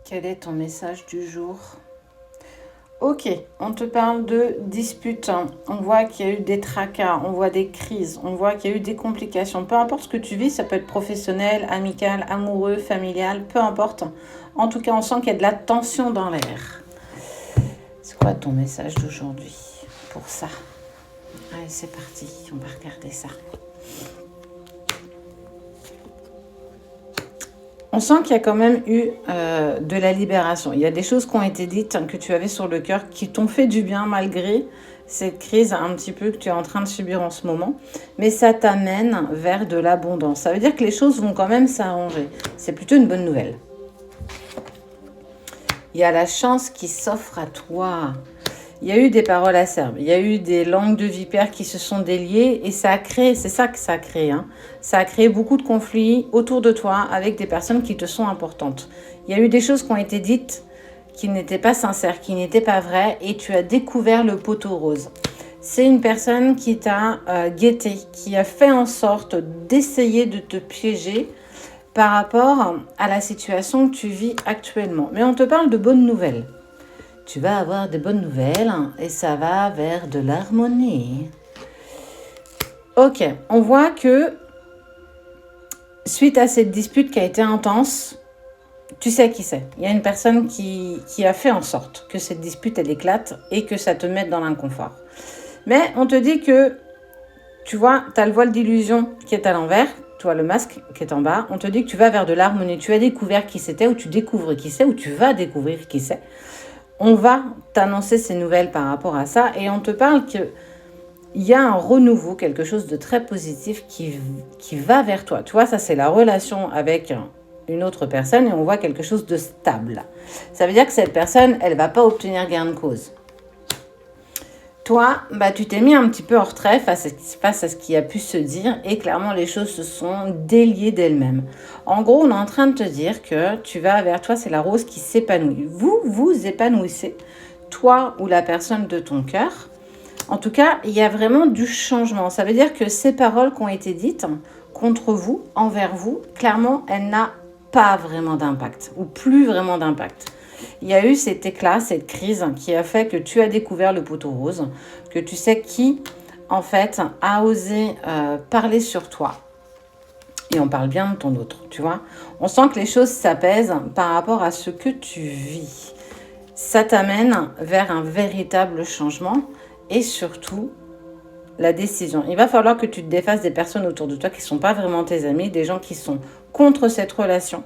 Quel est ton message du jour? Ok, on te parle de disputes. On voit qu'il y a eu des tracas, on voit des crises, on voit qu'il y a eu des complications. Peu importe ce que tu vis, ça peut être professionnel, amical, amoureux, familial, peu importe. En tout cas, on sent qu'il y a de la tension dans l'air. C'est quoi ton message d'aujourd'hui pour ça? Allez, c'est parti, on va regarder ça. On sent qu'il y a quand même eu de la libération. Il y a des choses qui ont été dites que tu avais sur le cœur qui t'ont fait du bien malgré cette crise un petit peu que tu es en train de subir en ce moment. Mais ça t'amène vers de l'abondance. Ça veut dire que les choses vont quand même s'arranger. C'est plutôt une bonne nouvelle. Il y a la chance qui s'offre à toi. Il y a eu des paroles acerbes, il y a eu des langues de vipères qui se sont déliées et ça a créé, c'est ça que ça a créé, hein. Ça a créé beaucoup de conflits autour de toi avec des personnes qui te sont importantes. Il y a eu des choses qui ont été dites qui n'étaient pas sincères, qui n'étaient pas vraies et tu as découvert le poteau rose. C'est une personne qui t'a guetté, qui a fait en sorte d'essayer de te piéger par rapport à la situation que tu vis actuellement. Mais on te parle de bonnes nouvelles. Tu vas avoir de bonnes nouvelles et ça va vers de l'harmonie. Ok, on voit que suite à cette dispute qui a été intense, tu sais qui c'est. Il y a une personne qui a fait en sorte que cette dispute elle éclate et que ça te mette dans l'inconfort. Mais on te dit que, tu vois, tu as le voile d'illusion qui est à l'envers, tu vois le masque qui est en bas. On te dit que tu vas vers de l'harmonie. Tu as découvert qui c'était ou tu découvres qui c'est ou tu vas découvrir qui c'est. On va t'annoncer ces nouvelles par rapport à ça et on te parle qu'il y a un renouveau, quelque chose de très positif qui va vers toi. Tu vois, ça c'est la relation avec une autre personne et on voit quelque chose de stable. Ça veut dire que cette personne, elle ne va pas obtenir gain de cause. Toi, tu t'es mis un petit peu en retrait face à ce qui a pu se dire et clairement les choses se sont déliées d'elles-mêmes. En gros, on est en train de te dire que tu vas vers toi, c'est la rose qui s'épanouit. Vous épanouissez, toi ou la personne de ton cœur. En tout cas, il y a vraiment du changement. Ça veut dire que ces paroles qui ont été dites contre vous, envers vous, clairement, elles n'ont pas vraiment d'impact ou plus vraiment d'impact. Il y a eu cet éclat, cette crise qui a fait que tu as découvert le poteau rose, que tu sais qui, en fait, a osé parler sur toi. Et on parle bien de ton autre, tu vois. On sent que les choses s'apaisent par rapport à ce que tu vis. Ça t'amène vers un véritable changement et surtout la décision. Il va falloir que tu te défasses des personnes autour de toi qui ne sont pas vraiment tes amis, des gens qui sont contre cette relation.